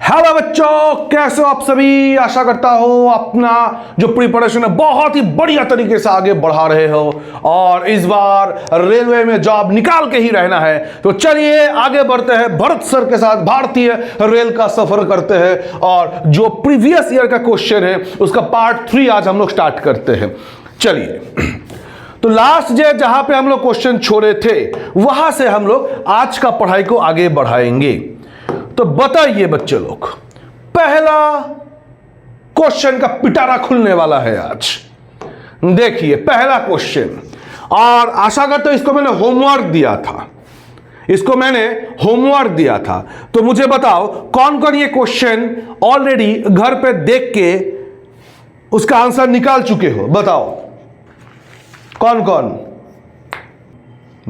Hello बच्चों, कैसे हो आप सभी। आशा करता हूं अपना जो प्रिपरेशन है बहुत ही बढ़िया तरीके से आगे बढ़ा रहे हो और इस बार रेलवे में जॉब निकाल के ही रहना है। तो चलिए आगे बढ़ते हैं, भरत सर के साथ भारतीय रेल का सफर करते हैं और जो प्रीवियस ईयर का क्वेश्चन है उसका पार्ट 3 आज हम लोग स्टार्ट करते हैं। चलिए, तो लास्ट जहां पे हम लोग क्वेश्चन छोड़े थे वहां से हम लोग आज का पढ़ाई को आगे बढ़ाएंगे। तो बताइए बच्चे लोग, पहला क्वेश्चन का पिटारा खुलने वाला है आज। देखिए पहला क्वेश्चन, और आशा करते हो इसको मैंने होमवर्क दिया था, तो मुझे बताओ कौन कौन ये क्वेश्चन ऑलरेडी घर पे देख के उसका आंसर निकाल चुके हो। बताओ कौन कौन,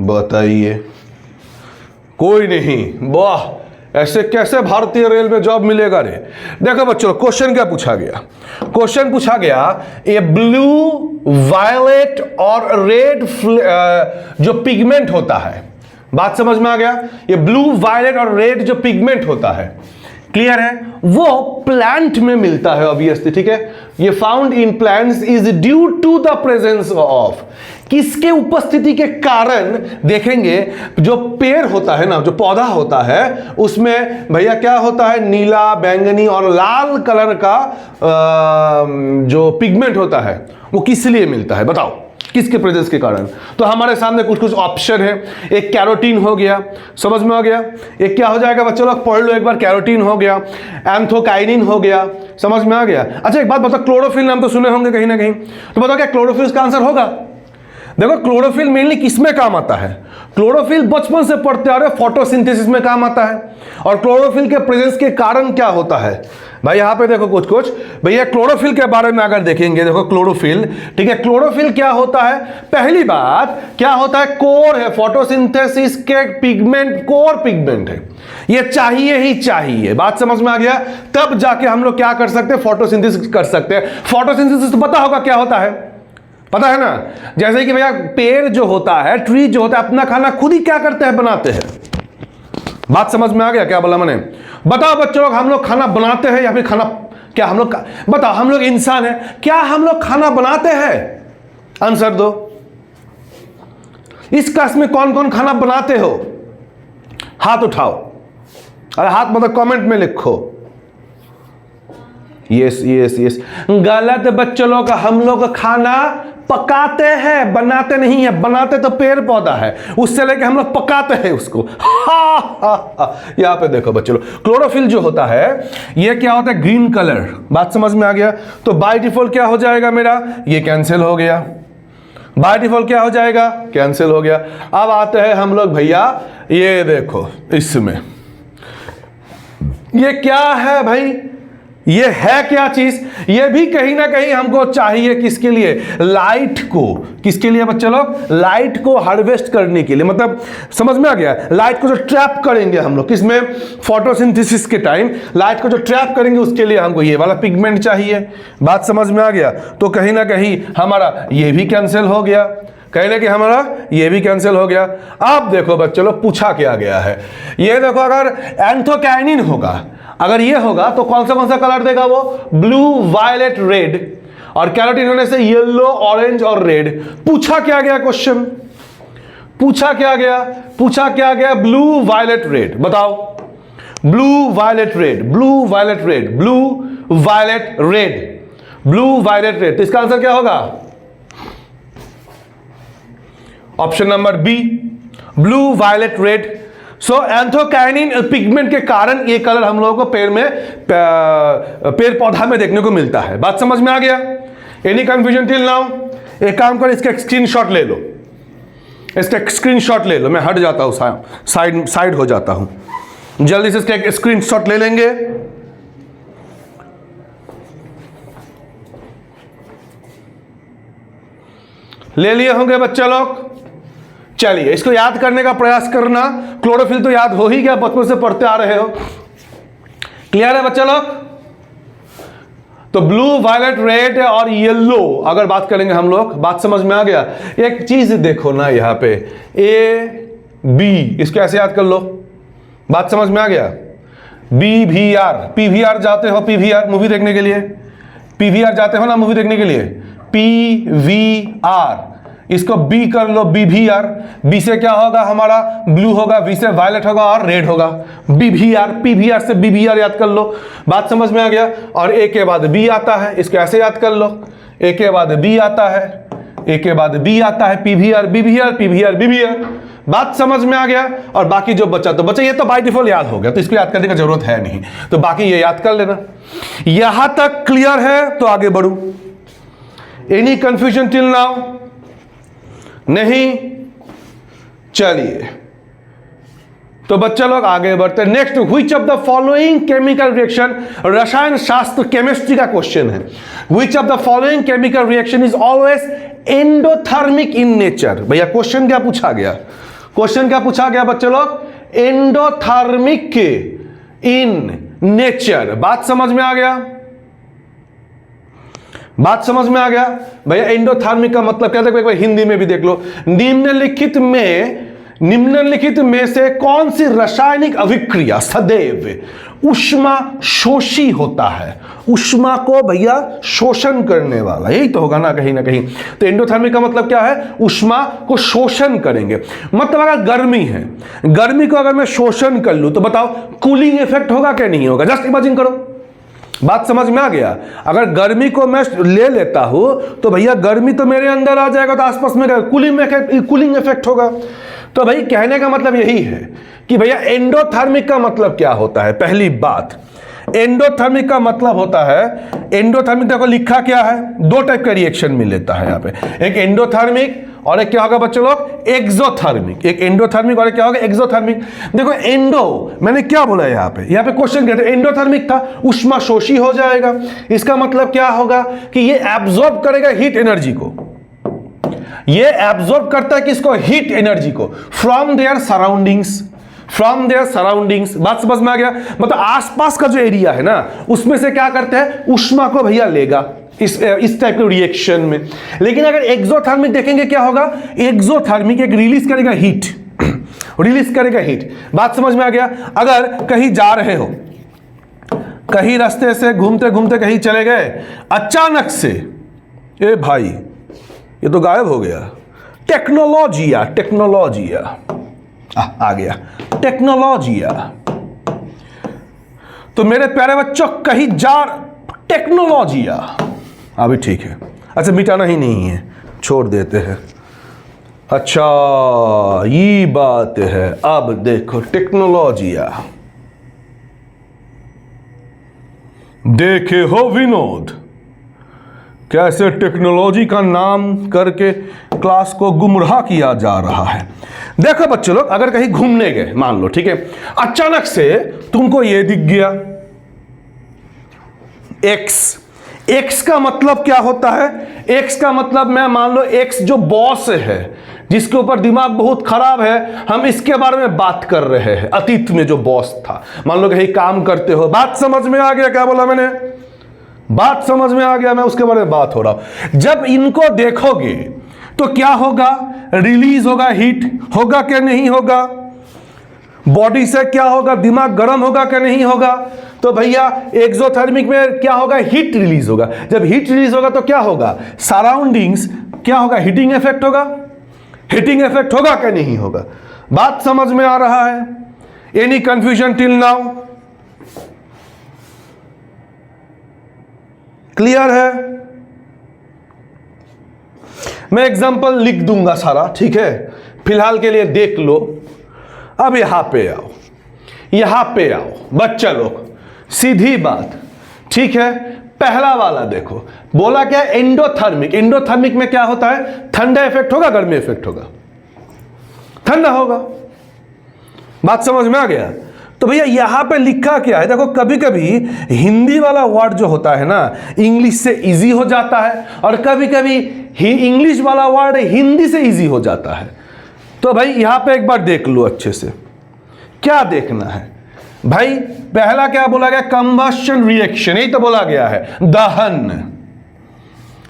बताइए। कोई नहीं, वाह, ऐसे कैसे भारतीय रेल में जॉब मिलेगा रे। देखो बच्चों, क्वेश्चन क्या पूछा गया। क्वेश्चन पूछा गया ए ब्लू, वायलेट और रेड जो पिगमेंट होता है, बात समझ में आ गया। ये ब्लू, वायलेट और रेड जो पिगमेंट होता है, क्लियर है, वो प्लांट में मिलता है ऑब्वियसली, ठीक है। ये found in plants is due to the presence of, किसके उपस्थिति के कारण। देखेंगे जो पेड़ होता है ना, जो पौधा होता है, उसमें भैया क्या होता है, नीला, बैंगनी और लाल कलर का जो पिगमेंट होता है वो किस लिए मिलता है, बताओ किसके प्रेजेंस के कारण। तो हमारे सामने कुछ कुछ ऑप्शन है। एक कैरोटीन हो गया, समझ में आ गया। एक क्या हो जाएगा बच्चों लोग, पढ़ लो एक बार। कैरोटीन हो गया, एंथोकाइनिन हो गया, समझ में आ गया। अच्छा एक बात बताओ, क्लोरोफिल नाम तो सुने होंगे कहीं ना कहीं, तो बताओ क्या क्लोरोफिल इसका आंसर होगा। देखो क्लोरोफिल मेनली किस में काम आता है, क्लोरोफिल बचपन से पढ़ते आ रहे, फोटोसिंथेसिस में काम आता है। और क्लोरोफिल के प्रेजेंस के कारण क्या होता है भाई, यहां पे देखो कुछ कुछ भैया क्लोरोफिल के बारे में अगर देखेंगे, देखो क्लोरोफिल, ठीक है, क्लोरोफिल क्या होता है। पहली बात क्या होता है, कोर है, फोटोसिंथेसिस के पिगमेंट, कोर पिगमेंट है, ये चाहिए ही चाहिए। बात समझ में आ गया, तब जाके हम लोग क्या कर सकते हैं, फोटोसिंथेसिस कर सकते हैं। फोटोसिंथेसिस तो पता होगा क्या होता है, पता है ना। जैसे कि भैया पेड़ जो होता है, ट्री जो होता है, अपना खाना खुद ही क्या करते हैं, बनाते हैं। बात समझ में आ गया क्या बोला मैंने। बताओ बच्चों लोग, हम लोग खाना बनाते हैं या फिर खाना, क्या हम लोग, बताओ हम लोग इंसान हैं, क्या हम लोग खाना बनाते हैं, आंसर दो। इस क्लास में कौन कौन खाना बनाते हो, हाथ उठाओ। अरे हाथ मतलब कमेंट में लिखो। यस यस यस, गलत बच्चों लोग, हम लोग खाना पकाते हैं, बनाते नहीं है। बनाते तो पेड़ पौधा है, उससे लेके हम लोग पकाते हैं उसको। यहां पे देखो बच्चों लोग, क्लोरोफिल जो होता है ये क्या होता है, ग्रीन कलर। बात समझ में आ गया। तो बाय डिफॉल्ट क्या हो जाएगा मेरा, ये कैंसिल हो गया। बाय डिफॉल्ट क्या हो जाएगा, कैंसिल हो गया। अब आते हैं हम लोग भैया, ये देखो इसमें ये क्या है भाई, ये है क्या चीज, ये भी कहीं ना कहीं हमको चाहिए किसके लिए, लाइट को। किसके लिए बच्चे लोग, लाइट को हार्वेस्ट करने के लिए, मतलब समझ में आ गया। लाइट को जो ट्रैप करेंगे हम लोग किसमें, फोटोसिंथेसिस के टाइम लाइट को जो ट्रैप करेंगे उसके लिए हमको ये वाला पिगमेंट चाहिए। बात समझ में आ गया। तो कहीं ना कहीं हमारा ये भी कैंसिल हो गया, कहीं ना कहीं हमारा ये भी कैंसिल हो गया। अब देखो बच्चों लोग, पूछा क्या गया है, ये देखो अगर एंथोकाइनिन होगा, अगर ये होगा तो कौन सा कलर देगा वो, ब्लू, वायलेट, रेड। और कैरोटीन होने से येलो, ऑरेंज और रेड। पूछा क्या गया क्वेश्चन, पूछा क्या गया, ब्लू, वायलेट, रेड। बताओ, blue, violet, red, blue, violet, red, blue, violet, red, blue, violet, red. तो इसका आंसर क्या होगा, option number B, blue, violet, red. So anthocyanin pigment के कारण ये कलर हम लोगों को पेड़ पौधा में देखने को मिलता है। बात समझ में आ गया। Any confusion till now. एक काम कर, इसका स्क्रीनशॉट ले लो, इसका स्क्रीनशॉट ले लो। मैं हट जाता हूं, साइड हो जाता हूं, जल्दी से इसका एक स्क्रीनशॉट ले लेंगे। ले लिए होंगे बच्चे लोग। चलिए इसको याद करने का प्रयास करना। क्लोरोफिल तो याद हो ही गया, बचपन से पढ़ते आ रहे हो। क्लियर है बच्चे लोग। तो ब्लू, वायलेट, रेड और येलो अगर बात करेंगे हम लोग, बात समझ में आ गया। एक चीज देखो ना यहां पे, ए बी, इसको ऐसे याद कर लो, बात समझ में आ गया। BVR, PVR जाते हो, PVR मूवी देखने के लिए, PVR जाते हो ना मूवी देखने के लिए, PVR, इसको B कर लो, BVR, B से क्या होगा हमारा ब्लू होगा, V से वायलेट होगा और रेड होगा, BVR, PVR से BVR याद कर लो। बात समझ में आ गया। और A के बाद B आता है, इसको ऐसे याद कर लो, A के बाद B आता है, A के बाद B आता है, PVR, BVR, PVR, BVR। बात समझ में आ गया। और बाकी जो बचा तो बचा, ये तो बाय डिफॉल्ट याद हो गया, तो इसको याद करने की जरूरत है नहीं, तो बाकी ये याद कर लेना। यहां तक क्लियर है तो आगे बढ़ू। Any confusion till now? नहीं? चलिए तो बच्चा लोग आगे बढ़ते हैं। Next, which of the following chemical reaction, रसायन शास्त्र केमिस्ट्री का क्वेश्चन है। Which of the following chemical reaction is always endothermic in nature. भैया क्वेश्चन क्या पूछा गया? क्वेश्चन क्या पूछा गया बच्चे लोग? Endothermic in nature. बात समझ में आ गया? बात समझ में आ गया? भैया एंडोथर्मिक का मतलब क्या? देखो एक बार हिंदी में भी देख लो। निम्नलिखित में से कौन सी रासायनिक अभिक्रिया सदैव उष्मा शोषी होता है? उष्मा को भैया शोषण करने वाला, यही तो होगा ना कहीं ना कहीं। तो एंडोथर्मिक का मतलब क्या है? उष्मा को शोषण करेंगे। मतलब अगर गर्मी है, गर्मी को अगर मैं शोषण कर लूं तो बताओ कूलिंग इफेक्ट होगा क्या नहीं होगा? जस्ट इमेजिन करो। बात समझ में आ गया? अगर गर्मी को मैं ले लेता हूं तो भैया गर्मी तो मेरे अंदर आ जाएगा, तो आसपास में कूलिंग इफेक्ट होगा। तो भाई कहने का मतलब यही है कि भैया एंडोथर्मिक का मतलब क्या होता है? पहली बात, एंडोथर्मिक का मतलब होता है, एंडोथर्मिक देखो लिखा क्या है, दो टाइप का रिएक्शन मिल लेता है यहाँ पे, एक एंडोथर्मिक और एक क्या होगा बच्चों लोग? एक्सोथर्मिक। एक एंडोथर्मिक और एक क्या होगा? एक्सोथर्मिक। देखो एंडो मैंने क्या बोला यहाँ पे क्वेश्चन कहते हैं एंडोथर्मिक था, उष्मा शोषी हो जाएगा। इसका मतलब क्या होगा कि ये एब्जॉर्ब करेगा हीट एनर्जी को, ये एब्जॉर्ब करता है किसको? हीट एनर्जी को from there surroundings, from there surroundings. बात समझ में आ गया? मतलब आसपास का जो एरिया है ना, उसमें से क्या करते हैं? उष्मा को भैया लेगा इस टाइप के रिएक्शन में। लेकिन अगर एक्सोथर्मिक देखेंगे क्या होगा? एक्सोथर्मिक एक रिलीज करेगा हीट, रिलीज करेगा हीट। बात समझ में आ गया? अगर कहीं जा रहे हो, कहीं रास्ते से घूमते घूमते कहीं चले गए, अचानक से ए भाई ये तो गायब हो गया, टेक्नोलॉजिया आ गया, टेक्नोलॉजिया। तो मेरे प्यारे बच्चों कहीं जा, टेक्नोलॉजिया अभी ठीक है, अच्छा मिटाना ही नहीं है, छोड़ देते हैं। अच्छा ये बात है। अब देखो टेक्नोलॉजिया, देखे हो विनोद कैसे टेक्नोलॉजी का नाम करके क्लास को गुमराह किया जा रहा है। देखो बच्चे लोग, अगर कहीं घूमने गए मान लो, ठीक है, अचानक से तुमको ये दिख गया एक्स का मतलब क्या होता है? एक्स का मतलब मैं मान लो एक्स जो बॉस है, जिसके ऊपर दिमाग बहुत खराब है, हम इसके बारे में बात कर रहे हैं। अतीत में जो बॉस था, मान लो कहीं काम करते हो। बात समझ में आ गया? क्या बोला मैंने? बात समझ में आ गया? मैं उसके बारे में बात हो रहा हूं। जब इनको देखोगे तो क्या होगा? रिलीज होगा, हीट होगा क्या नहीं होगा? बॉडी से क्या होगा? दिमाग गर्म होगा क्या नहीं होगा? तो भैया एक्सोथर्मिक में क्या होगा? हीट रिलीज होगा। जब हीट रिलीज होगा तो क्या होगा? सराउंडिंग्स क्या होगा? हीटिंग इफेक्ट होगा। हीटिंग इफेक्ट होगा क्या नहीं होगा? बात समझ में आ रहा है? Any confusion till now? Clear है? मैं एग्जांपल लिख दूंगा सारा, ठीक है, फिलहाल के लिए देख लो। अब यहां पे आओ, यहां पे आओ बच्चा लोग, सीधी बात, ठीक है। पहला वाला देखो, बोला क्या? एंडोथर्मिक। एंडोथर्मिक में क्या होता है? ठंडा इफेक्ट होगा, गर्मी इफेक्ट होगा? ठंडा होगा। बात समझ में आ गया? तो भैया यहां पे लिखा क्या है? देखो कभी कभी हिंदी वाला वर्ड जो होता है ना, इंग्लिश से इजी हो जाता है, और कभी कभी इंग्लिश वाला वर्ड हिंदी से इजी हो जाता है। तो भाई यहां पे एक बार देख लो अच्छे से, क्या देखना है भाई? पहला क्या बोला गया? कंबस्शन रिएक्शन, यही तो बोला गया है, दहन।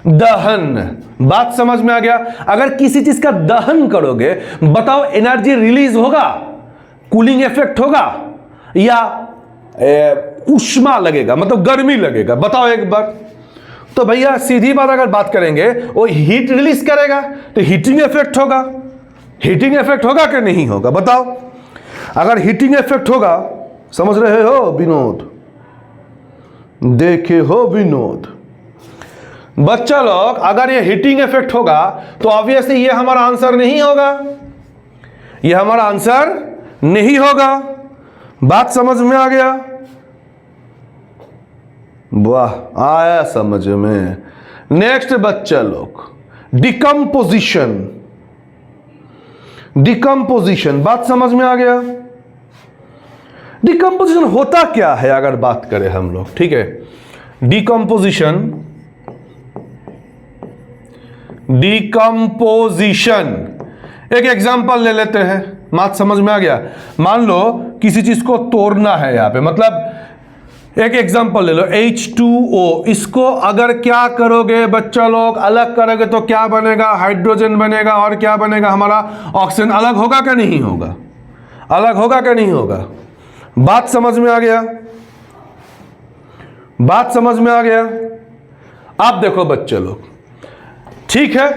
दहन, बात समझ में आ गया? अगर किसी चीज का दहन करोगे, बताओ एनर्जी रिलीज होगा, कूलिंग इफेक्ट होगा, या ऊष्मा लगेगा, मतलब गर्मी लगेगा। बताओ एक बार। तो भैया सीधी बात अगर बात करेंगे, वो हीट रिलीज करेगा तो हीटिंग इफेक्ट होगा। हीटिंग इफेक्ट होगा कि नहीं होगा बताओ? अगर हीटिंग इफेक्ट होगा, समझ रहे हो विनोद? देखे हो विनोद? बच्चा लोग, अगर ये हीटिंग इफेक्ट होगा तो ऑब्वियसली ये हमारा आंसर नहीं होगा, ये हमारा आंसर नहीं होगा। बात समझ में आ गया? वाह, आया समझ में। नेक्स्ट बच्चा लोग, डिकम्पोजिशन। डिकम्पोजिशन, बात समझ में आ गया? डिकम्पोजिशन होता क्या है अगर बात करें हम लोग, ठीक है? डिकम्पोजिशन, डिकम्पोजिशन एक एग्जांपल ले लेते हैं। बात समझ में आ गया? मान लो किसी चीज को तोड़ना है यहां पे, मतलब एक एग्जांपल ले लो, H2O। इसको अगर क्या करोगे बच्चा लोग, अलग करोगे तो क्या बनेगा? हाइड्रोजन बनेगा। और क्या बनेगा? हमारा ऑक्सीजन। अलग होगा क्या नहीं होगा? अलग होगा क्या नहीं होगा? बात समझ में आ गया? बात समझ में आ गया? आप देखो बच्चे लोग, ठीक है,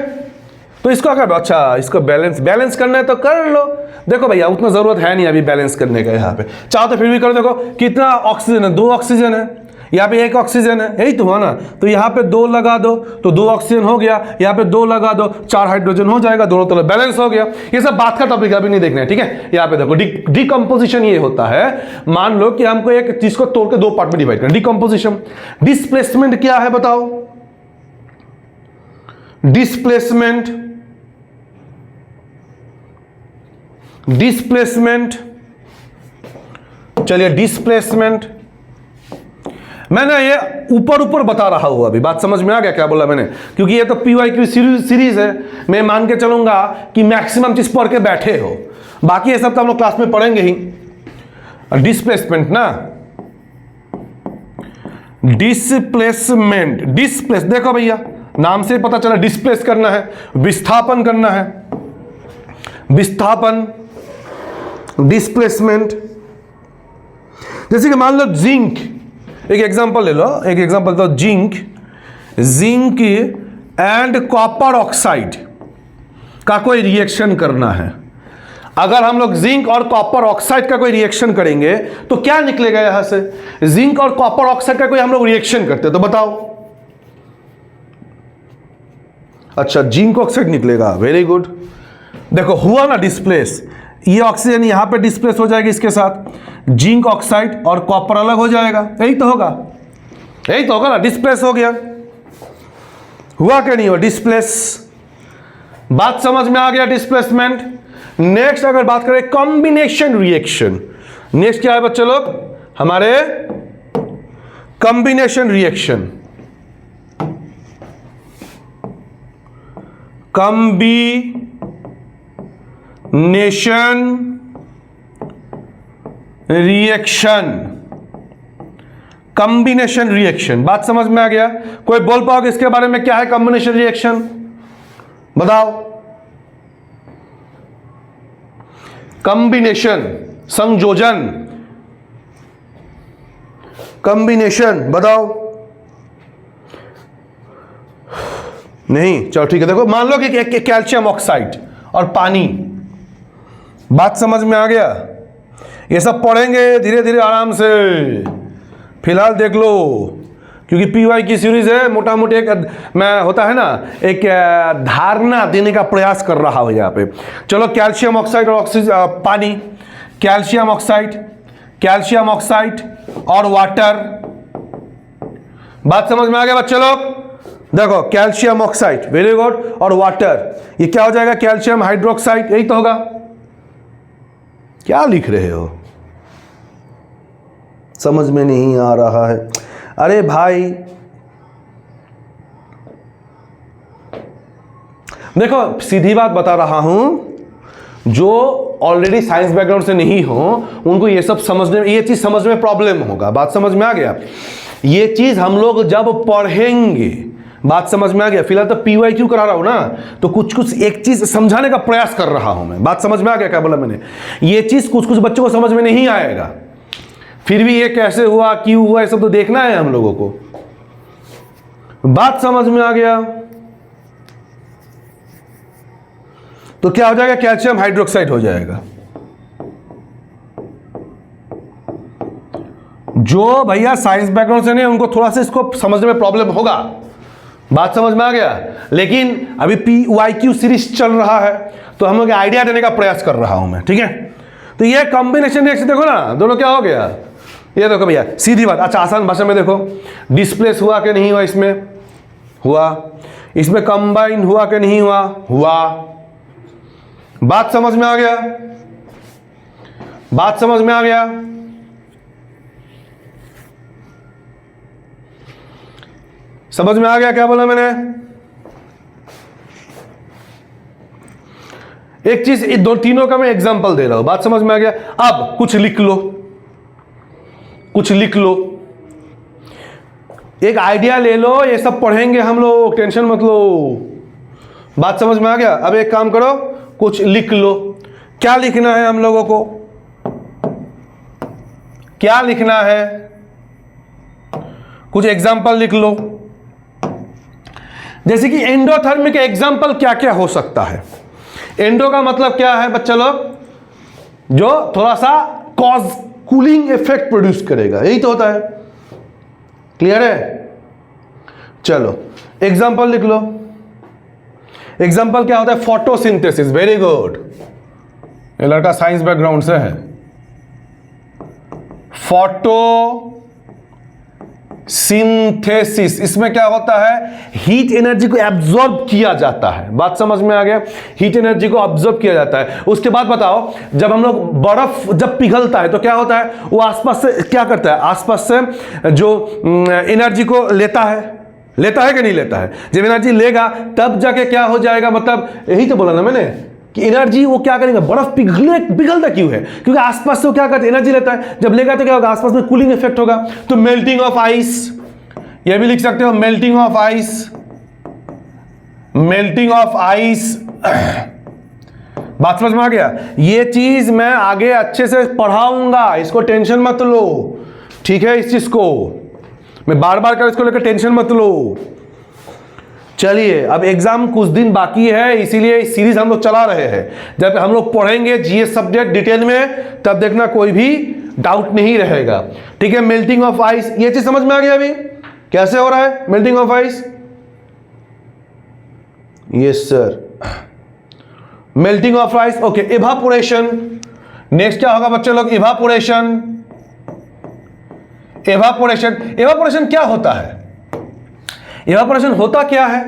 तो इसको अगर अच्छा इसको बैलेंस करना है तो कर लो। देखो भैया उतना जरूरत है नहीं अभी बैलेंस करने का, यहाँ पे चाहो तो फिर भी करो। देखो कितना ऑक्सीजन है, 2 ऑक्सीजन है, यहाँ पे 1 ऑक्सीजन है, यही तो हुआ ना। तो यहाँ पे 2 लगा दो तो 2 ऑक्सीजन हो गया, यहाँ पे 2 लगा दो 4 हाइड्रोजन हो जाएगा, दोनों तरफ बैलेंस हो गया। ये सब बात का टॉपिक अभी नहीं देखना है, ठीक है? यहाँ पे देखो डिकम्पोजिशन ये होता है, मान लो कि हमको एक चीज को तोड़ के 2 पार्ट में डिवाइड करना, डिकम्पोजिशन। डिस्प्लेसमेंट क्या है बताओ? डिस्प्लेसमेंट, डिस्प्लेसमेंट, चलिए डिस्प्लेसमेंट मैंने ये ऊपर बता रहा हूं अभी। बात समझ में आ गया क्या बोला मैंने? क्योंकि ये तो PYQ सीरीज है, मैं मान के चलूंगा कि मैक्सिमम चीज पढ़ के बैठे हो, बाकी ये सब तो हम लोग क्लास में पढ़ेंगे ही। डिस्प्लेसमेंट ना, डिस्प्लेसमेंट, डिस्प्लेस, देखो भैया नाम से पता चला डिस्प्लेस करना है, विस्थापन करना है, विस्थापन, डिस्प्लेसमेंट। जैसे कि मान लो जिंक, एक एग्जांपल ले लो, एक एग्जांपल तो जिंक एंड कॉपर ऑक्साइड का कोई रिएक्शन करना है। अगर हम लोग जिंक और कॉपर ऑक्साइड का कोई रिएक्शन करेंगे तो क्या निकलेगा यहां से? जिंक और कॉपर ऑक्साइड का कोई हम लोग रिएक्शन करते हैं तो बताओ। अच्छा, जिंक ऑक्साइड निकलेगा, वेरी गुड। देखो हुआ ना डिस्प्लेस, ये ऑक्सीजन यहां पे डिस्प्लेस हो जाएगी इसके साथ, जिंक ऑक्साइड और कॉपर अलग हो जाएगा, यही तो होगा, यही तो होगा ना, डिस्प्लेस हो गया। हुआ क्या नहीं हुआ? डिस्प्लेस। बात समझ में आ गया? डिस्प्लेसमेंट। नेक्स्ट अगर बात करें कॉम्बिनेशन रिएक्शन, नेक्स्ट क्या है बच्चे लोग हमारे? Combination reaction. Combination reaction, combination reaction. बात समझ में आ गया? कोई बोल पाओगे इसके बारे में क्या है कॉम्बिनेशन रिएक्शन? बताओ। कॉम्बिनेशन, संयोजन, कॉम्बिनेशन, बताओ। नहीं, चलो ठीक है। देखो मान लो कि कैल्शियम ऑक्साइड और पानी, बात समझ में आ गया? ये सब पढ़ेंगे धीरे धीरे आराम से, फिलहाल देख लो, क्योंकि PY की सीरीज है। मोटा मोटी एक मैं होता है ना, एक धारणा देने का प्रयास कर रहा हूं यहाँ पे। चलो कैल्शियम ऑक्साइड और पानी, कैल्शियम ऑक्साइड और वाटर। बात समझ में आ गया बच्चे लोग? देखो कैल्शियम ऑक्साइड, वेरी गुड, और वाटर, ये क्या हो जाएगा? कैल्शियम हाइड्रोक्साइड, यही तो होगा। क्या लिख रहे हो? समझ में नहीं आ रहा है? अरे भाई देखो सीधी बात बता रहा हूं, जो ऑलरेडी साइंस बैकग्राउंड से नहीं हो उनको ये सब समझने में, ये चीज समझने में प्रॉब्लम होगा। बात समझ में आ गया? ये चीज हम लोग जब पढ़ेंगे, बात समझ में आ गया? फिलहाल तो PYQ करा रहा हूं ना, तो कुछ एक चीज समझाने का प्रयास कर रहा हूं मैं। बात समझ में आ गया क्या बोला मैंने? ये चीज कुछ बच्चों को समझ में नहीं आएगा, फिर भी ये कैसे हुआ, क्यों हुआ, ये सब तो देखना है हम लोगों को। बात समझ में आ गया? तो क्या हो जाएगा, कैल्शियम हाइड्रोक्साइड हो जाएगा। जो भैया साइंस बैकग्राउंड से नहीं, उनको थोड़ा सा इसको समझने में प्रॉब्लम होगा। बात समझ में आ गया? लेकिन अभी PYQ सीरीज चल रहा है, तो हम लोग आइडिया देने का प्रयास कर रहा हूं मैं, ठीक है। तो ये कॉम्बिनेशन रिएक्शन देखो ना, दोनों क्या हो गया, ये देखो भैया सीधी बात। अच्छा, आसान भाषा में देखो, डिस्प्लेस हुआ कि नहीं हुआ, इसमें हुआ, इसमें कंबाइन हुआ कि नहीं हुआ, हुआ। बात समझ में आ गया? बात समझ में आ गया? समझ में आ गया क्या बोला मैंने? एक चीज, दो तीनों का मैं एग्जांपल दे रहा हूं, बात समझ में आ गया? अब कुछ लिख लो, कुछ लिख लो, एक आइडिया ले लो, ये सब पढ़ेंगे हम लोग, टेंशन मत लो। बात समझ में आ गया? अब एक काम करो, कुछ लिख लो। क्या लिखना है हम लोगों को, क्या लिखना है? कुछ एग्जांपल लिख लो। जैसे कि एंडोथर्मिक एग्जांपल क्या क्या हो सकता है। एंडो का मतलब क्या है बच्चा लोग, जो थोड़ा सा कॉज कूलिंग इफेक्ट प्रोड्यूस करेगा, यही तो होता है। क्लियर है? चलो एग्जांपल लिख लो। एग्जांपल क्या होता है? फोटोसिंथेसिस। वेरी गुड, ये लड़का साइंस बैकग्राउंड से है। फोटोसिंथेसिस, इसमें क्या होता है, हीट एनर्जी को एब्जॉर्ब किया जाता है। बात समझ में आ गया? हीट एनर्जी को एब्जॉर्ब किया जाता है। उसके बाद बताओ, जब हम लोग बर्फ जब पिघलता है तो क्या होता है, वो आसपास से क्या करता है, आसपास से जो एनर्जी को लेता है, लेता है कि नहीं लेता है? जब एनर्जी लेगा तब जाके क्या हो जाएगा, मतलब यही तो बोला ना मैंने कि एनर्जी वो क्या करेगा, बर्फ पिघलता क्यों है, क्योंकि आसपास से वो क्या करता है, एनर्जी लेता है। जब लेगा तो क्या होगा, आसपास में कूलिंग इफेक्ट होगा। तो मेल्टिंग ऑफ आइस, ये भी लिख सकते हो, melting of ice, melting of ice. बात समझ में आ गया? ये चीज मैं आगे अच्छे से पढ़ाऊंगा, इसको टेंशन मत लो, ठीक है। इस चीज को मैं बार बार कर, इसको लेकर टेंशन मत लो। चलिए, अब एग्जाम कुछ दिन बाकी है, इसीलिए इस सीरीज हम लोग चला रहे हैं। जब हम लोग पढ़ेंगे जीएस सब्जेक्ट डिटेल में, तब देखना कोई भी डाउट नहीं रहेगा, ठीक है। मेल्टिंग ऑफ आइस, ये चीज समझ में आ गया अभी कैसे हो रहा है melting of ice? Yes sir, melting of ice. Okay, evaporation. Next क्या होगा बच्चे लोग, इवापोरेशन। इवापोरेशन, इवापोरेशन क्या होता है? इवापोरेशन होता क्या है?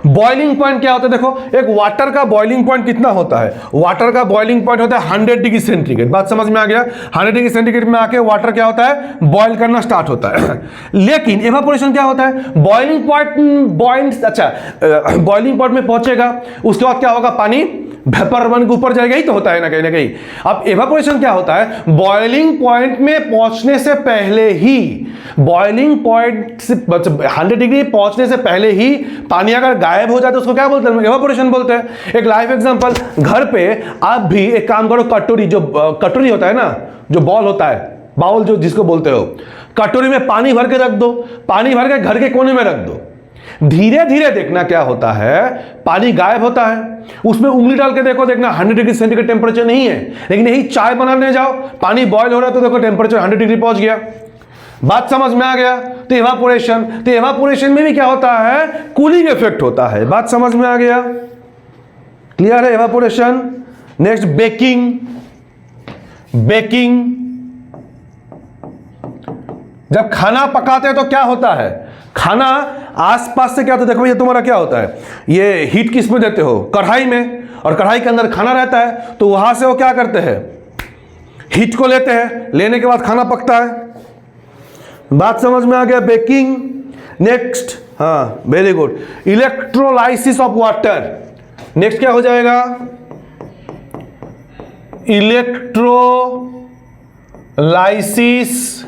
बॉइलिंग पॉइंट क्या होता है? देखो, एक वाटर का बॉइलिंग पॉइंट कितना होता है? वाटर का बॉइलिंग पॉइंट होता है 100 डिग्री सेंटीग्रेड। बात समझ में आ गया? 100 डिग्री सेंटीग्रेड में आके वाटर क्या होता है, बॉइल करना स्टार्ट होता है। लेकिन इवापोरेशन क्या होता है, बॉइलिंग पॉइंट, अच्छा बॉइलिंग पॉइंट में पहुंचेगा, उसके बाद क्या होगा, पानी वेपर बन के ऊपर जाएगा, ही तो होता है ना कहीं ना कहीं। अब इवापोरेशन क्या होता है, बॉइलिंग पॉइंट में पहुंचने से पहले ही, बॉइलिंग पॉइंट से 100 डिग्री पहुंचने से पहले ही पानी अगर गायब हो जाए तो उसको क्या बोलते हैं, इवापोरेशन बोलते हैं। एक लाइव एग्जांपल, घर पे आप भी एक काम करो, कटोरी, जो कटोरी होता है ना, जो बॉल होता है, बाउल जो जिसको बोलते हो, कटोरी में पानी भर के रख दो, पानी भर के घर के कोने में रख दो। धीरे धीरे देखना क्या होता है, पानी गायब होता है। उसमें उंगली डाल के देखो, देखना 100 डिग्री सेंटीग्रेड टेम्परेचर नहीं है। लेकिन यही चाय बनाने जाओ, पानी बॉयल हो रहा है तो देखो टेम्परेचर 100 डिग्री पहुंच गया। बात समझ में आ गया? तो इवापोरेशन, तो इवापोरेशन में भी क्या होता है, कूलिंग इफेक्ट होता है। बात समझ में आ गया? क्लियर है इवापोरेशन? Next baking. बेकिंग, जब खाना पकाते हैं तो क्या होता है, खाना आसपास से क्या होता है, देखो ये तुम्हारा क्या होता है, ये हीट किस में देते हो, कढ़ाई में, और कढ़ाई के अंदर खाना रहता है, तो वहां से वो क्या करते हैं, हीट को लेते हैं, लेने के बाद खाना पकता है। बात समझ में आ गया? बेकिंग। नेक्स्ट, हाँ very good, electrolysis of water. Next क्या हो जाएगा, electrolysis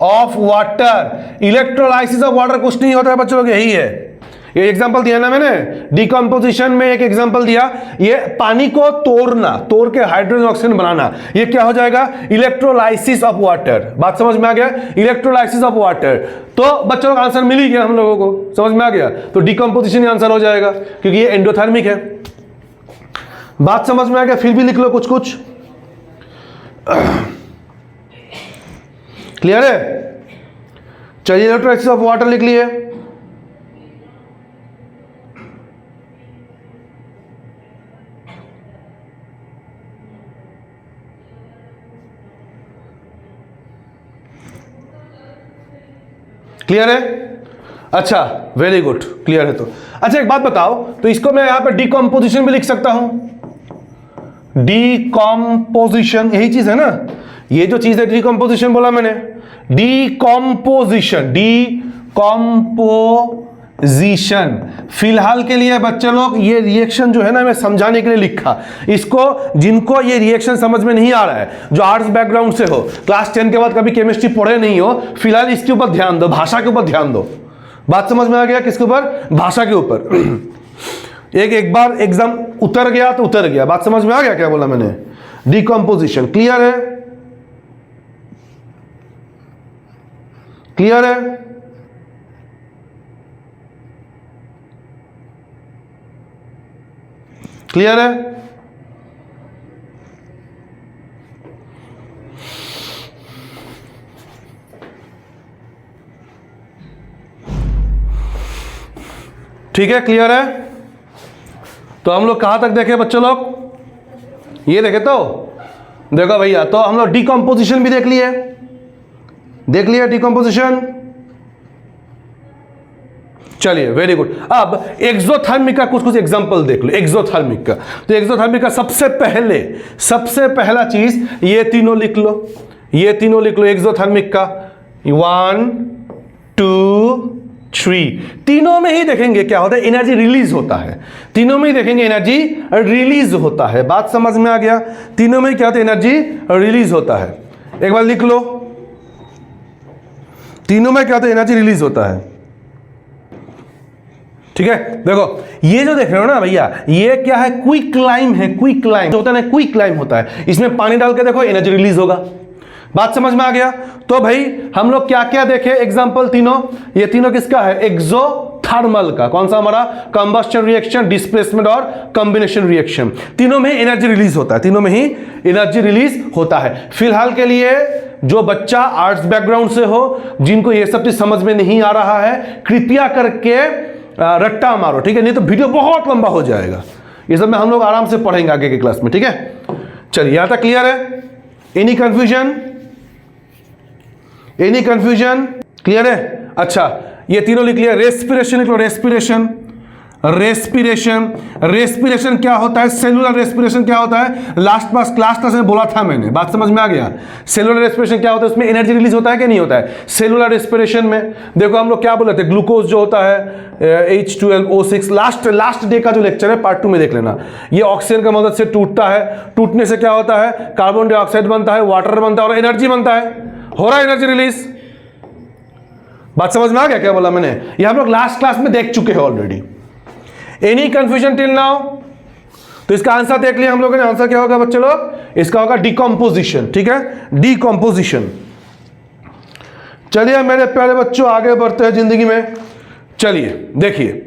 of water. Electrolysis of water कुछ नहीं होता है बच्चों लोग, यही है, ये एग्जांपल दिया ना मैंने, डिकम्पोजिशन में एक एग्जांपल दिया, ये पानी को तोड़ के हाइड्रोजन ऑक्सीजन बनाना, ये क्या हो जाएगा, इलेक्ट्रोलाइसिस ऑफ वाटर। बात समझ में आ गया, इलेक्ट्रोलाइसिस ऑफ वाटर। तो बच्चों का आंसर मिल ही गया हम लोगों को, समझ में आ गया, तो डिकम्पोजिशन आंसर हो जाएगा क्योंकि ये एंडोथर्मिक है। बात समझ में आ गया, फिर भी लिख लो कुछ कुछ। क्लियर है? चलिए इलेक्ट्रोलाइसिस ऑफ वाटर लिख लिए। क्लियर है? अच्छा, वेरी गुड, क्लियर है। तो अच्छा एक बात बताओ, तो इसको मैं यहां पे डिकम्पोजिशन भी लिख सकता हूं, डिकम्पोजिशन, यही चीज है ना, ये जो चीज है डिकम्पोजिशन बोला मैंने, डिकम्पोजिशन, डिकम्पोजिशन। फिलहाल के लिए बच्चे लोग ये रिएक्शन जो है ना, मैं समझाने के लिए लिखा इसको, जिनको ये रिएक्शन समझ में नहीं आ रहा है, जो आर्ट्स बैकग्राउंड से हो, क्लास 10 के बाद कभी केमिस्ट्री पढ़े नहीं हो, फिलहाल इसके ऊपर ध्यान दो, भाषा के ऊपर ध्यान दो। बात समझ में आ गया? किसके ऊपर? भाषा के ऊपर। एक बार एग्जाम उतर गया तो उतर गया। बात समझ में आ गया क्या बोला मैंने? डिकम्पोजिशन। क्लियर है? क्लियर है? क्लियर है? ठीक है, क्लियर है? तो हम लोग कहां तक देखे बच्चों लोग? ये देखे तो देखो भैया, तो हम लोग डिकम्पोजिशन भी देख लिए डिकम्पोजिशन। चलिए वेरी गुड। अब एक्सोथर्मिक का कुछ एग्जांपल देख लो, एक्सोथर्मिक का। तो एक्सोथर्मिक का सबसे पहला चीज ये तीनों लिख लो, एक्सोथर्मिक का 1 2 3, तीनों में ही देखेंगे क्या होता है, एनर्जी रिलीज होता है। तीनों में ही देखेंगे एनर्जी रिलीज होता है। बात समझ में आ गया? तीनों में क्या होता है, एनर्जी रिलीज होता है। एक बार लिख लो, तीनों में क्या होता है, एनर्जी रिलीज होता है। ठीक है, देखो ये जो देख रहे हो ना भैया, ये क्या है, क्विकलाइम है। क्विकलाइम होता है ना, क्विकलाइम होता है, इसमें पानी डाल के देखो एनर्जी रिलीज होगा। बात समझ में आ गया? तो भाई हम लोग क्या क्या देखे एग्जांपल तीनों, ये तीनों किसका है, एक्सोथर्मल का। कौन सा हमारा, कंबस्शन रिएक्शन, डिस्प्लेसमेंट और कॉम्बिनेशन रिएक्शन। तीनों में एनर्जी रिलीज होता है, तीनों में ही एनर्जी रिलीज होता है। फिलहाल के लिए जो बच्चा आर्ट्स बैकग्राउंड से हो, जिनको ये सब चीज समझ में नहीं आ रहा है, कृपया करके रट्टा मारो, ठीक है, नहीं तो वीडियो बहुत लंबा हो जाएगा। ये सब में हम लोग आराम से पढ़ेंगे आगे के क्लास में, ठीक है। चलिए यहां तक क्लियर है? Any confusion? Any confusion? Clear है? अच्छा ये तीनों लिख लिया। रेस्पिरेशन लिख लो, रेस्पिरेशन क्या होता है, सेलुलर रेस्पिरेशन क्या होता है, लास्ट क्लास में बोला था मैंने। बात समझ में आ गया? सेलुलर रेस्पिरेशन क्या होता है, उसमें एनर्जी रिलीज होता है कि नहीं होता है? सेलुलर रेस्पिरेशन में देखो हम लोग क्या बोले थे, ग्लूकोज जो होता है H12O6, लास्ट डे का जो लेक्चर है पार्ट 2 में देख लेना। ये ऑक्सीजन की मदद से टूटता है, टूटने से क्या होता है, कार्बन डाइऑक्साइड बनता है, वाटर बनता है और एनर्जी बनता है, हो रहा है एनर्जी रिलीज। बात समझ में आ गया क्या बोला मैंने? ये हम लोग लास्ट क्लास में देख चुके हैं already. Any confusion till now? तो इसका आंसर देख लिया हम लोगों ने। आंसर क्या होगा बच्चे लोग? इसका होगा डिकम्पोजिशन, ठीक है, डिकम्पोजिशन। चलिए मेरे प्यारे बच्चों आगे बढ़ते हैं जिंदगी में। चलिए देखिए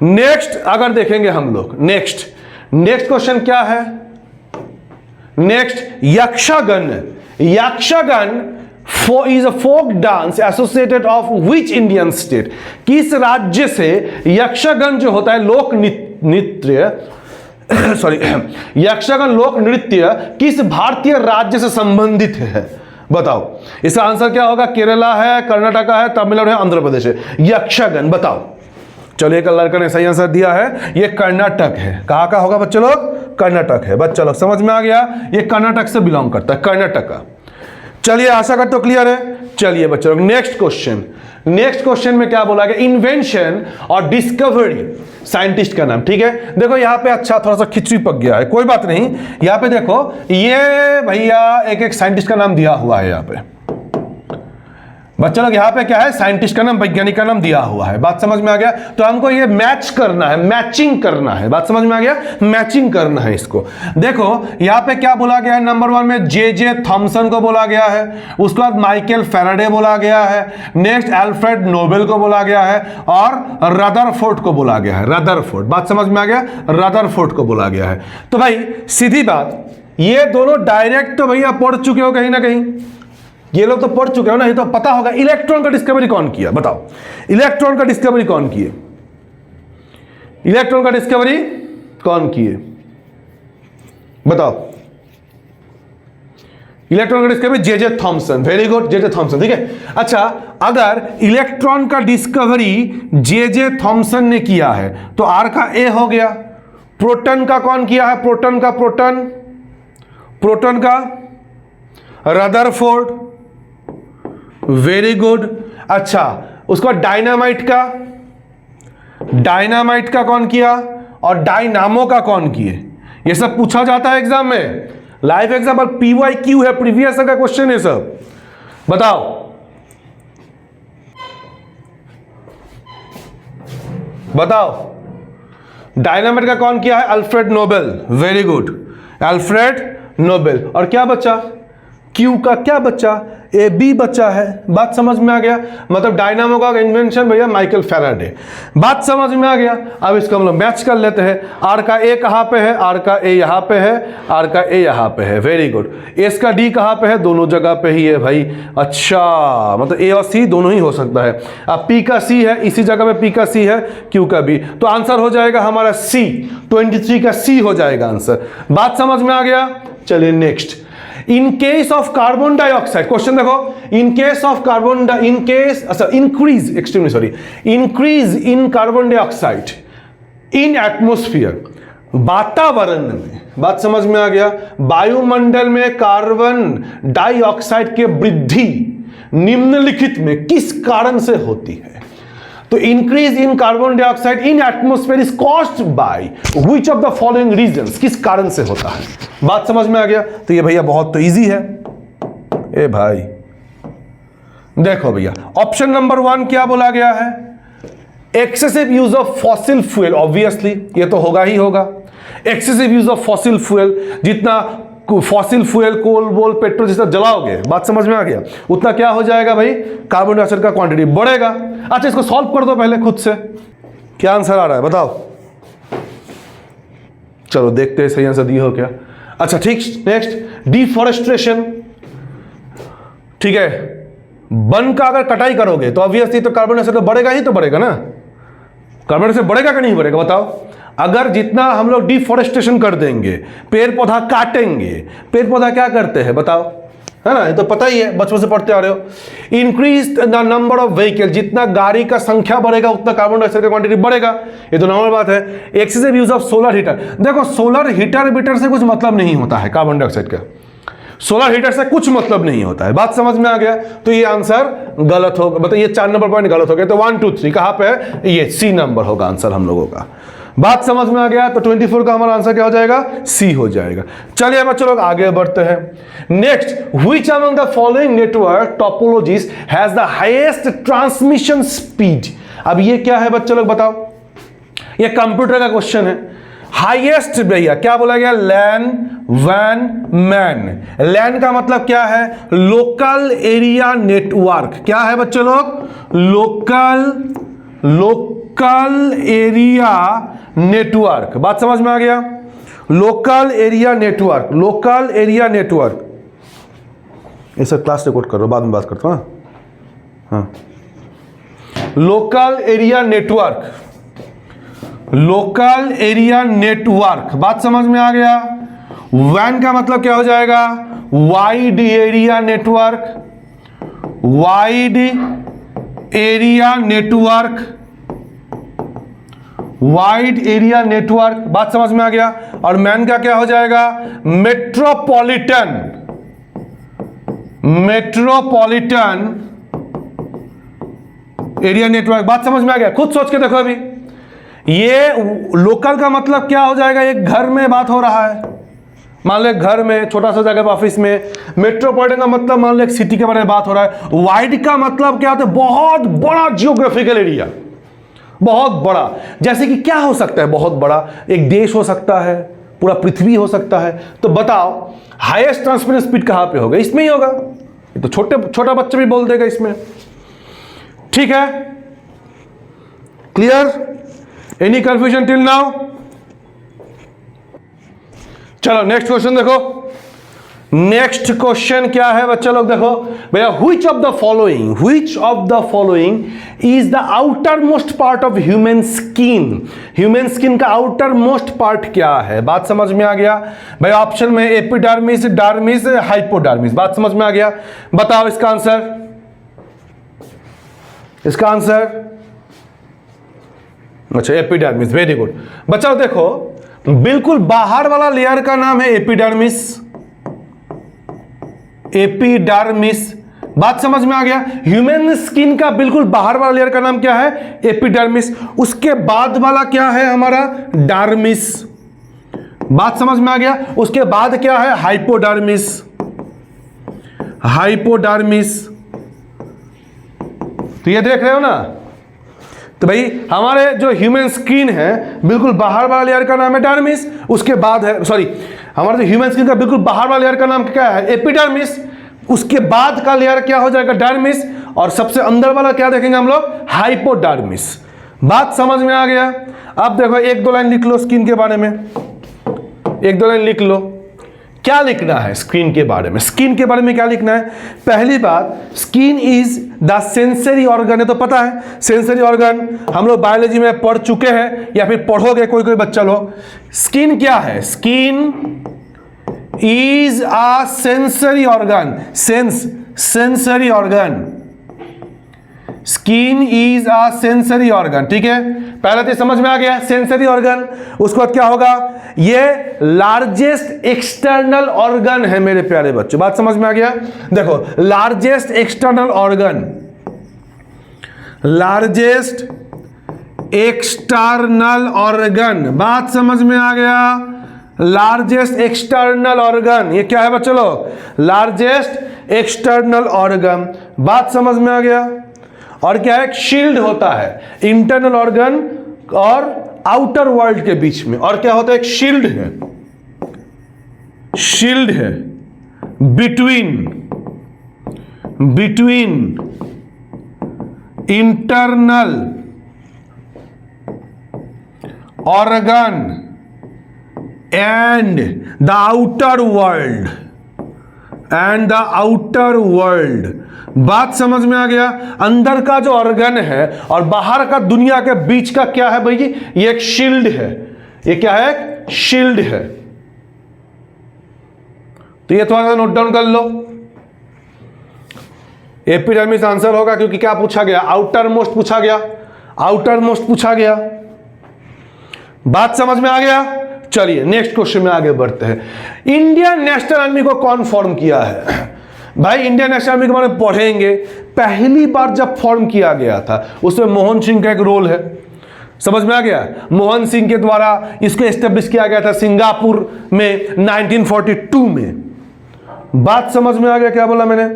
नेक्स्ट अगर देखेंगे हम लोग, नेक्स्ट क्वेश्चन क्या है, next यक्षगन is a folk dance associated of which Indian state? किस राज्य से यक्षगन जो होता है लोक नृत्य सॉरी यक्षगन लोक नृत्य किस भारतीय राज्य से संबंधित है? बताओ इसका आंसर क्या होगा? केरला है, कर्नाटका है, तमिलनाडु है, आंध्र प्रदेश है। यक्षगन बताओ। चलो एक लड़का ने सही आंसर दिया है, ये कर्नाटक है। कहाँ का होगा बच्चे लोग? कर्नाटक है। बच्चे लोग समझ में आ गया, ये कर्नाटक से बिलोंग करता है, कर्नाटक का। चलिए आशा करते हो क्लियर है। चलिए बच्चों लोग नेक्स्ट क्वेश्चन में क्या बोला गया, इन्वेंशन और डिस्कवरी साइंटिस्ट का नाम। ठीक है, देखो यहां पे अच्छा थोड़ा सा खिचड़ी पक गया है, कोई बात नहीं। यहां पे देखो ये भैया एक साइंटिस्ट का नाम दिया हुआ है। यहां पे बच्चा लोग यहाँ पे क्या है, साइंटिस्ट का नाम, वैज्ञानिक का नाम दिया हुआ है। बात समझ में आ गया? तो हमको ये मैच करना है, मैचिंग करना है। बात समझ में आ गया? मैचिंग करना है इसको। देखो यहाँ पे क्या बोला गया है, नंबर 1 में जे थॉमसन को बोला गया है, उसके बाद माइकल फैराडे बोला गया है, नेक्स्ट अल्फ्रेड नोबेल को बोला गया है, और रदरफोर्ड को बोला गया है, रदरफोर्ड। बात समझ में आ गया? रदरफोर्ड को बोला गया है। तो भाई सीधी बात, ये दोनों डायरेक्ट तो भैया पढ़ चुके हो कहीं ना कहीं, ये लोग तो पढ़ चुके हो ना, ये तो पता होगा। इलेक्ट्रॉन का डिस्कवरी कौन किया बताओ? इलेक्ट्रॉन का डिस्कवरी कौन किए? इलेक्ट्रॉन का डिस्कवरी कौन किए बताओ? इलेक्ट्रॉन का discovery J Thomson. Very good, J Thomson. ठीक है। अच्छा, अगर इलेक्ट्रॉन का डिस्कवरी जे थॉमसन ने किया है तो आर का ए हो गया। प्रोटॉन का कौन किया है? प्रोटॉन का रदरफोर्ड। Very good. अच्छा, उसको डायनामाइट का कौन किया? और डायनामो का कौन किए? ये सब पूछा जाता है एग्जाम में, लाइव एग्जाम्पल, PYQ है, प्रीवियस का क्वेश्चन है सब। बताओ डायनामाइट का कौन किया है? Alfred Nobel. Very good, Alfred Nobel. और क्या बच्चा? क्यू का क्या बच्चा? AB बच्चा है। बात समझ में आ गया? मतलब डायनामो का इन्वेंशन भैया माइकल फैराडे। बात समझ में आ गया? अब इसको हम लोग मैच कर लेते हैं। आर का ए कहां पे है? आर का ए यहां पे है, आर का ए यहां पे है। Very good. एस का डी कहां पे है? दोनों जगह पे ही है भाई। अच्छा, मतलब ए और सी दोनों ही हो सकता है। अब पी का सी है, इसी जगह पे पी का सी है, क्यू का बी, तो आंसर हो जाएगा हमारा सी। 23 का सी हो जाएगा आंसर। बात समझ में आ गया? चलिए next. In case of carbon dioxide, question देखो, increase in carbon dioxide in atmosphere, वातावरण में। बात समझ में आ गया? वायुमंडल में कार्बन डाइऑक्साइड की वृद्धि निम्नलिखित में किस कारण से होती है? तो increase in carbon dioxide in atmosphere is caused by which of the following reasons, किस कारण से होता है? बात समझ में आ गया? तो ये भैया बहुत तो इजी है। ए भाई देखो भैया, ऑप्शन नंबर 1 क्या बोला गया है? Excessive use of fossil fuel. Obviously ये तो होगा ही होगा। Excessive use of fossil fuel, जितना फॉसिल फ्यूल, कोल वोल पेट्रोल जितना जलाओगे, बात समझ में आ गया, उतना क्या हो जाएगा भाई? कार्बन डाइऑक्साइड का क्वांटिटी बढ़ेगा। अच्छा, इसको सॉल्व कर दो पहले खुद से, क्या आंसर आ रहा है बताओ? चलो देखते हैं सही आंसर दिया हो क्या। अच्छा ठीक, नेक्स्ट डिफॉरेस्ट्रेशन। ठीक है, वन का अगर कटाई करोगे तो ऑब्वियसली तो कार्बन डाइऑक्साइड बढ़ेगा ही, तो बढ़ेगा ना। कार्बन डाइऑक्साइड बढ़ेगा कि नहीं बढ़ेगा बताओ? अगर जितना हम लोग डिफॉरेस्टेशन कर देंगे, पेड़ पौधा काटेंगे, पेड़ पौधा क्या करते हैं बताओ? है ना, ये तो पता ही है, बचपन से पढ़ते आ रहे हो। Increase the number of vehicle, जितना गाड़ी का संख्या बढ़ेगा उतना कार्बन डाइऑक्साइड का क्वांटिटी बढ़ेगा, ये तो नॉर्मल बात है। Excessive use of solar heater, देखो सोलर हीटर बीटर से कुछ मतलब नहीं होता है कार्बन डाइऑक्साइड का, सोलर हीटर से कुछ मतलब नहीं होता है। बात समझ में आ गया? तो ये आंसर गलत होगा, मतलब ये 4 नंबर पॉइंट गलत हो गया। तो 1 2 3 कहां पे है? ये सी नंबर होगा आंसर हम लोगों का। बात समझ में आ गया? तो 24 का हमारा आंसर क्या हो जाएगा? सी हो जाएगा। चलिए बच्चों लोग आगे बढ़ते हैं। Next, which among the following network topologies has the highest transmission speed. अब ये क्या है बच्चों लोग बताओ? ये कंप्यूटर का क्वेश्चन है। हाईएस्ट भैया क्या बोला गया? लैन वैन मैन। लैन का मतलब क्या है? Local area network. क्या है बच्चों लोग? Local area network. बात समझ में आ गया? Local area network, local area network. ये सब क्लास रिकॉर्ड करो, बाद में बात करता हूं। हाँ, local area network, local area network. बात समझ में आ गया? वैन का मतलब क्या हो जाएगा? Wide area network, wide area network, wide area network. बात समझ में आ गया? और मैन का क्या हो जाएगा? Metropolitan, metropolitan area network. बात समझ में आ गया? खुद सोच के देखो। अभी ये लोकल का मतलब क्या हो जाएगा? एक घर में बात हो रहा है, मान लो एक घर में, छोटा सा जगह ऑफिस में। मेट्रोपॉलिटन का मतलब मान लो एक सिटी के बारे में बात हो रहा है। वाइड का मतलब क्या होता है? बहुत बड़ा जियोग्राफिकल एरिया, बहुत बड़ा। जैसे कि क्या हो सकता है बहुत बड़ा? एक देश हो सकता है, पूरा पृथ्वी हो सकता है। तो बताओ हाईएस्ट ट्रांसमिशन स्पीड कहां पे होगा? इसमें ही होगा। ये तो छोटा बच्चा भी बोल देगा इसमें। ठीक है, clear? Any confusion till now? चलो नेक्स्ट क्वेश्चन देखो। नेक्स्ट क्वेश्चन क्या है बच्चा लोग? देखो भैया, which of the following is the outer most part of human skin? Human skin का आउटर मोस्ट पार्ट क्या है? बात समझ में आ गया भाई? ऑप्शन में एपिडर्मिस, डर्मिस, हाइपोडर्मिस। बात समझ में आ गया? बताओ इसका आंसर। इसका आंसर अच्छा एपिडर्मिस। वेरी गुड बच्चा। देखो बिल्कुल बाहर वाला लेयर का नाम है एपिडर्मिस। एपिडर्मिस, बात समझ में आ गया? ह्यूमन स्किन का बिल्कुल बाहर वाला लेयर का नाम क्या है? एपिडर्मिस। उसके बाद वाला क्या है हमारा? डर्मिस। बात समझ में आ गया? उसके बाद क्या है? हाइपोडर्मिस। हाइपोडर्मिस, तो ये देख रहे हो ना? तो भाई हमारे जो ह्यूमन स्किन है बिल्कुल बाहर वाला लेयर का नाम है डर्मिस। उसके बाद है, सॉरी, हमारे जो ह्यूमन स्किन का बिल्कुल बाहर वाला लेयर का नाम क्या है? एपिडर्मिस। उसके बाद का लेयर क्या हो जाएगा? डर्मिस। और सबसे अंदर वाला क्या देखेंगे हम लोग? हाइपोडर्मिस। बात समझ में आ गया? अब देखो एक दो लाइन लिख लो स्किन के बारे में। एक दो लाइन लिख लो। क्या लिखना है स्किन के बारे में? स्किन के बारे में क्या लिखना है? पहली बात, skin is the sensory organ है, तो पता है सेंसरी ऑर्गन हम लोग बायोलॉजी में पढ़ चुके हैं या फिर पढ़ोगे कोई बच्चा लोग। स्किन क्या है? Skin is a sensory organ. Sensory organ. Skin is a sensory organ. ठीक है, पहले तो समझ में आ गया सेंसरी ऑर्गन। उसके बाद क्या होगा? ये लार्जेस्ट एक्सटर्नल ऑर्गन है मेरे प्यारे बच्चों। बात समझ में आ गया? देखो largest external organ, largest external organ. बात समझ में आ गया? लार्जेस्ट एक्सटर्नल ऑर्गन, ये क्या है बच्चों लोग? Largest external organ. बात समझ में आ गया? और क्या है? एक शील्ड होता है इंटरनल ऑर्गन और आउटर वर्ल्ड के बीच में। और क्या होता है? एक शील्ड है, शील्ड है between internal organ and the outer world. बात समझ में आ गया? अंदर का जो ऑर्गन है और बाहर का दुनिया के बीच का क्या है भाई? ये एक शील्ड है। ये क्या है? एक शील्ड है। तो ये थोड़ा सा नोट डाउन कर लो। एपिडर्मिस आंसर होगा, क्योंकि क्या पूछा गया? आउटर मोस्ट पूछा गया। आउटर मोस्ट पूछा गया। बात समझ में आ गया? चलिए नेक्स्ट क्वेश्चन में आगे बढ़ते हैं। इंडियन नेशनल आर्मी को कौन फॉर्म किया है? भाई इंडियन नेशनल आर्मी के बारे में पढ़ेंगे। पहली बार जब फॉर्म किया गया था उसमें मोहन सिंह का एक रोल है। समझ में आ गया? मोहन सिंह के द्वारा इसको एस्टेब्लिश किया गया था सिंगापुर में 1942 में। बात समझ में आ गया? क्या बोला मैंने?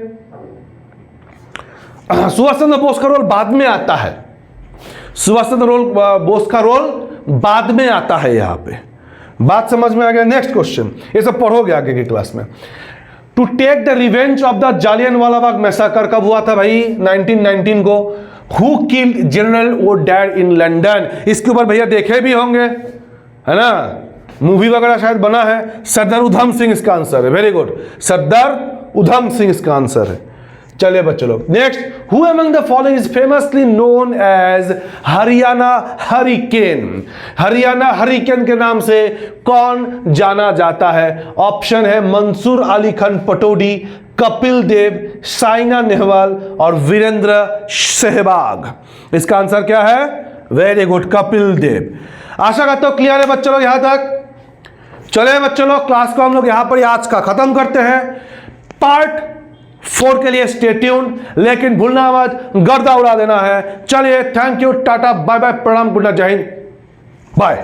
सुभाष चंद्र बोस का रोल बाद में आता है। सुभाष चंद्र बोस का रोल बाद में आता है यहां पे। बात समझ में आ गया? नेक्स्ट क्वेश्चन, ये सब पढ़ोगे आगे की क्लास में। To take the revenge of the Jallianwala Bagh massacre कब हुआ था भाई? 1919 को। Who killed general O'Dwyer in London? इसके ऊपर भैया देखे भी होंगे, है ना? मूवी वगैरह शायद बना है। सरदार उधम सिंह इसका आंसर है। वेरी गुड, सरदार उधम सिंह इसका आंसर है। चलिए बच्चों लोग next, who among the following is famously known as Haryana hurricane? Haryana hurricane के नाम से कौन जाना जाता है? ऑप्शन है मंसूर अली खान पटौडी, कपिल देव, साइना नेहवाल और वीरेंद्र सहवाग। इसका आंसर क्या है? Very good, Kapil Dev. आशा करता हूं क्लियर है बच्चों लोग यहां तक। चले बच्चों लोग क्लास को हम लोग यहां पर आज का खत्म करते हैं। पार्ट 4 के लिए स्टे ट्यून्ड, लेकिन भूलना मत गर्दा उड़ा देना है। चलिए, thank you, tata, bye bye, प्रणाम, गुड नाइट, जय हिंद, बाय।